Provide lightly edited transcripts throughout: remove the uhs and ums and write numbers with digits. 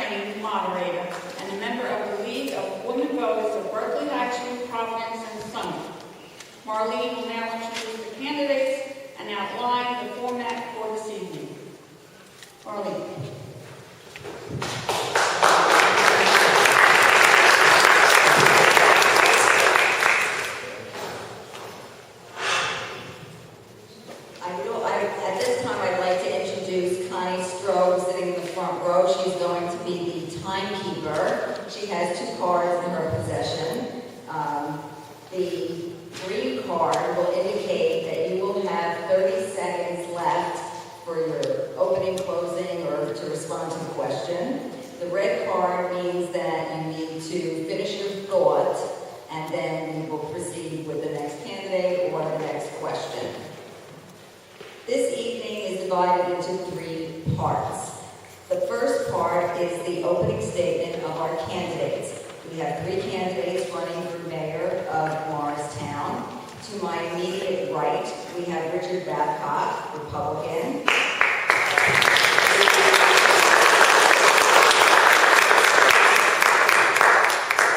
trained moderator and a member of the League of Women Voters of Berkeley Heights, Providence, and Summit. Marlene will now introduce the candidates and outline the format for this evening. Marlene. At this time, I'd like to introduce Connie Stroh, sitting in the front row. She's going to be the timekeeper. She has 2 cards in her possession. The green card will indicate that you will have 30 seconds left for your opening, closing, or to respond to the question. The red card means that you need to finish your thought, and then we will proceed with the next candidate or the next question. This evening is divided into 3 parts. The first part is the opening statement of our candidates. We have 3 candidates running for mayor of Morristown. To my immediate right, we have Rich Babcock, Republican.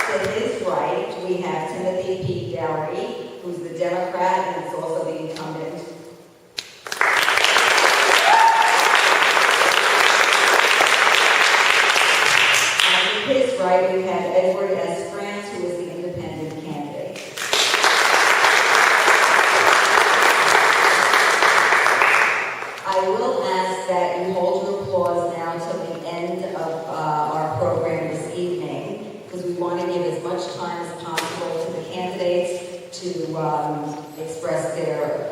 To his right, we have Timothy P. Dougherty, who's the Democrat and is also the incumbent. Right, we have Edward S. France, who is the independent candidate. I will ask that you hold your applause now till the end of our program this evening, because we want to give as much time as possible to the candidates to express their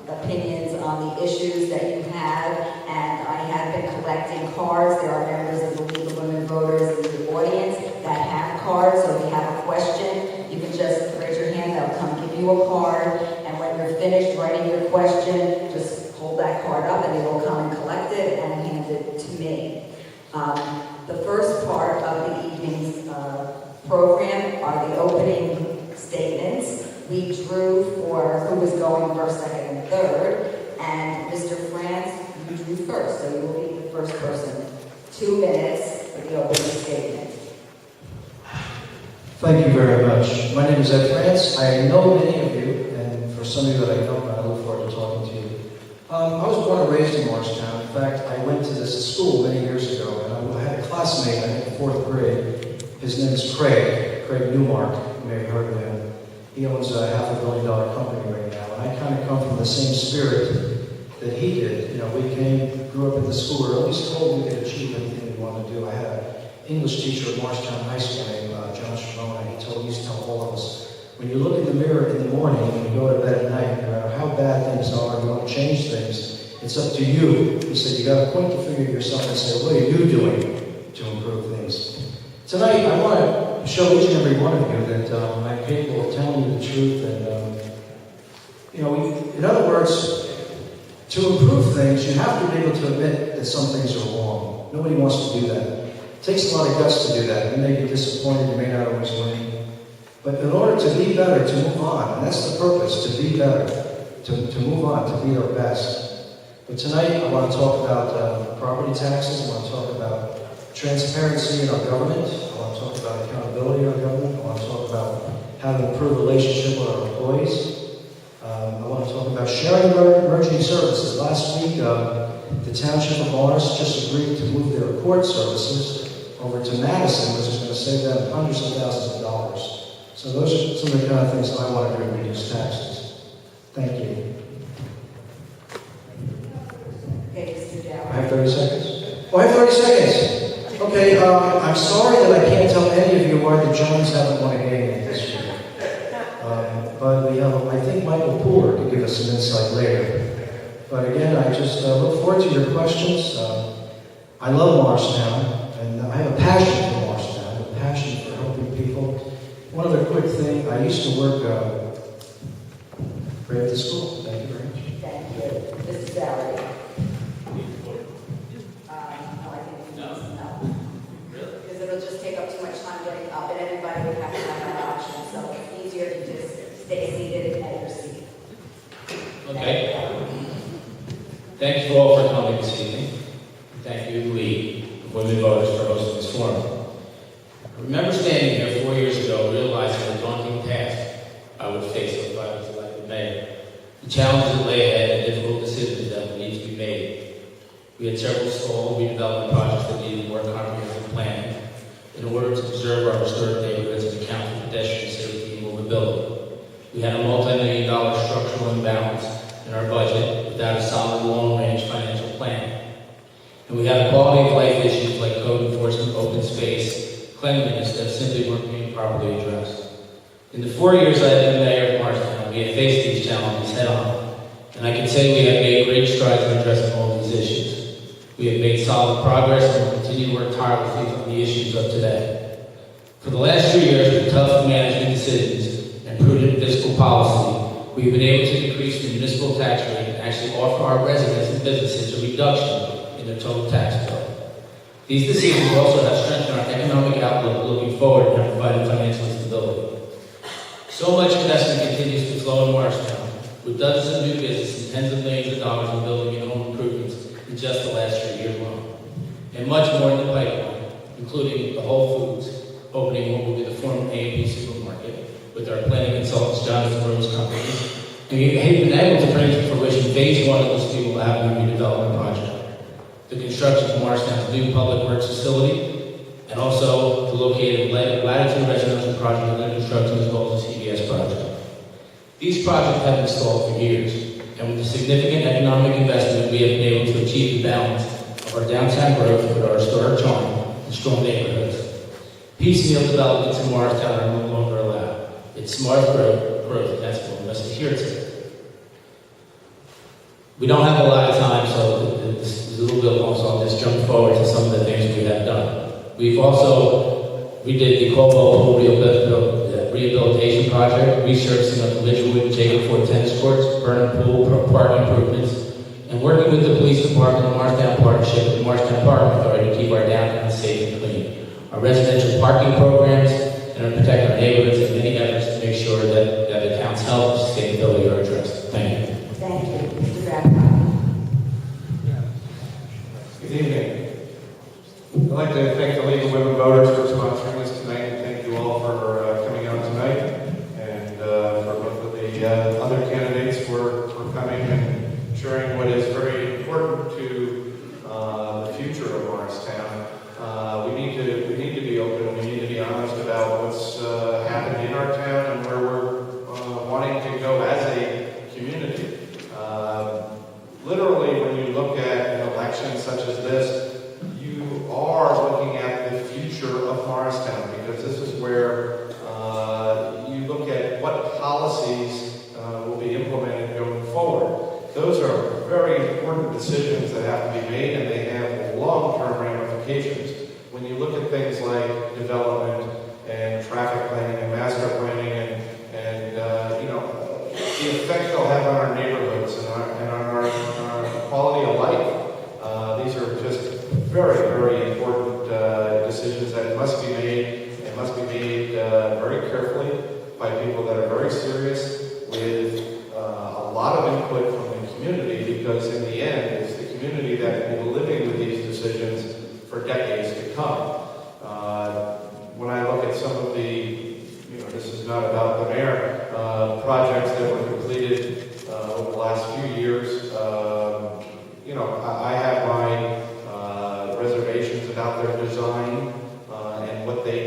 opinions on the issues that you have. And I have been collecting cards. There are members of the League of Women Voters in the audience that have cards, so if you have a question, you can just raise your hand, they'll come give you a card, and when you're finished writing your question, just hold that card up and they will come and collect it and hand it to me. The first part of the evening's program are the opening statements. We drew for who was going first, second, and third, and Mr. France, you drew first, so you will be the first person. 2 minutes for the opening statement. Thank you very much. My name is Ed France. I know many of you, and for some of you that I don't, I look forward to talking to you. I was born and raised in Morristown. In fact, I went to this school many years ago, and I had a classmate, I think, in 4th grade. His name is Craig Newmark. You may have heard of him. He owns a $500 million company right now, and I kind of come from the same spirit that he did. You know, we grew up in the school where at least told we could achieve anything we wanted to do. I had an English teacher at Morristown High School named John Shimona. He used to tell all of us, when you look in the mirror in the morning and you go to bed at night, no matter how bad things are, you want to change things, it's up to you. He said, you got to point the finger at yourself and say, what are you doing to improve things? Tonight, I want to show each and every one of you that I'm capable of telling you the truth. And, you know, in other words, to improve things, you have to be able to admit that some things are wrong. Nobody wants to do that. It takes a lot of guts to do that. You may be disappointed, you may not always win. But in order to be better, to move on, and that's the purpose, to be better, to move on, to be our best. But tonight, I want to talk about property taxes. I want to talk about transparency in our government. I want to talk about accountability in our government. I want to talk about how to improve relationship with our employees. I want to talk about sharing emerging services. Last week, the Township of Morris just agreed to move their court services over to Madison, which is going to save them hundreds of thousands of dollars. So those are some of the kind of things that I want to do to reduce taxes. Thank you. Okay, Mr. Dow. I have 30 seconds. Oh, I have 30 seconds. Okay, I'm sorry that I can't tell any of you why the Giants haven't won a game yet this year. But we have, I think Michael Pooler could give us some insight later. But again, I just look forward to your questions. I love Morristown, and I have a passion for Morristown. I have a passion for helping people. One other quick thing, I used to work right at the school. Thank you very much. Thank you. Mr. Dougherty. No, I think no. Really? Because it'll just take up too much time getting up, and everybody would have to have that option. So it's easier to just stay seated at your seat. Okay. Thank you all for coming this evening. Thank you, League of Women Voters, for hosting forum. I remember standing here 4 years ago realizing the daunting task I would face if I was elected mayor. The challenges that lay ahead and difficult decisions that would need to be made. We had several stalled redevelopment projects that needed more comprehensive planning in order to preserve our historic neighborhoods and account for pedestrian safety and movability. We had a multi-million-dollar structural imbalance in our budget without a solid long-range financial plan. And we had quality of life issues like code enforcement, open space, cleanliness that simply weren't being properly addressed. In the 4 years I have been mayor of Morristown, we have faced these challenges head-on, and I can say we have made great strides in addressing all these issues. We have made solid progress and will continue to work tirelessly on the issues of today. For the last 3 years, with tough management decisions and prudent fiscal policy, we've been able to decrease the municipal tax rate and actually offer our residents and businesses a reduction in their total tax bill. These decisions also have strengthened our economic outlook looking forward and have provided financial stability. So much investment continues to flow in Morristown, with dozens of new businesses and tens of millions of dollars in building and home improvements in just the last 3 years alone. And much more in the pipeline, including the Whole Foods, opening what will be the former A&P supermarket, with our planning consultants, Jonathan Rose Company. And we have been able to bring to fruition phase 1 of the Steeple Avenue redevelopment project, the construction of Morristown's new public works facility, and also the located Latitude residential project under construction as well as the CBS project. These projects have been stalled for years, and with the significant economic investment, we have been able to achieve the balance of our downtown growth with our historic charm and strong neighborhoods. Piecemeal developments in Morristown are no longer allowed. It's smart growth, and that's what we must adhere to. We don't have a lot of time, so this is a little bit long, so I'll just jump forward to some of the things we have done. We did the Cobalt rehabilitation project, resurfacing of the Ridgewood Jacob Ford tennis courts, Burnham Pool, park improvements, and working with the police department and Morristown Partnership with the Morristown Parking Authority to keep our downtown safe and clean. Our residential parking programs and to protect our neighborhoods and many efforts to make sure that the town's health and sustainability are addressed. Thank you. Thank you. Mr. Babcock. Good evening. I'd like to thank the League of Women Voters for sponsoring this tonight, and thank you all for coming out tonight, and for both of the other candidates for coming and sharing what is very important to the future of Morristown. We need to be open. We need to be honest about what's happened in our town and where we're wanting to go as a community. Literally, when you look at an election such as this, you are looking at the future of Morristown, because this is where you look at what policies will be implemented going forward. Those are very important decisions that have to be made, and they have long-term ramifications. When you look at things like development and traffic planning and master planning and the effect they'll have on our neighborhoods and on our quality of life, these are just very, very important decisions that must be made, and must be made very carefully by people that are very serious with a lot of input from the community, because in the end, it's the community that will be living with these decisions for decades to come. When I look at some of the, this is not about the mayor, projects that were completed over the last few years, I have my reservations about their design and what they